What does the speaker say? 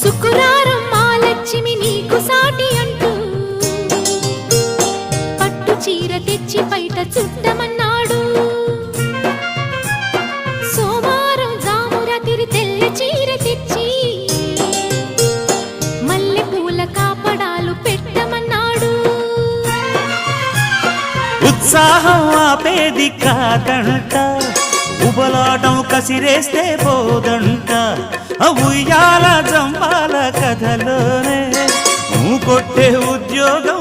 శుక్రారం మా లక్ష్మి నీకు సాటి అంటూ పట్టు చీర తెచ్చి బయట చుట్టమన్నాడు. సోమవారం జామురాతిరి తెల్ల చీర తెచ్చి మల్లె పూల కాపడాలు పెట్టమన్నాడు. ఉత్సాహం ఆపేది కాదంట, ఉబలాటం కసిరేస్తే పోదంట. ఉయ్యాల జంబాల కథలోనే కొట్టే ఉద్యోగం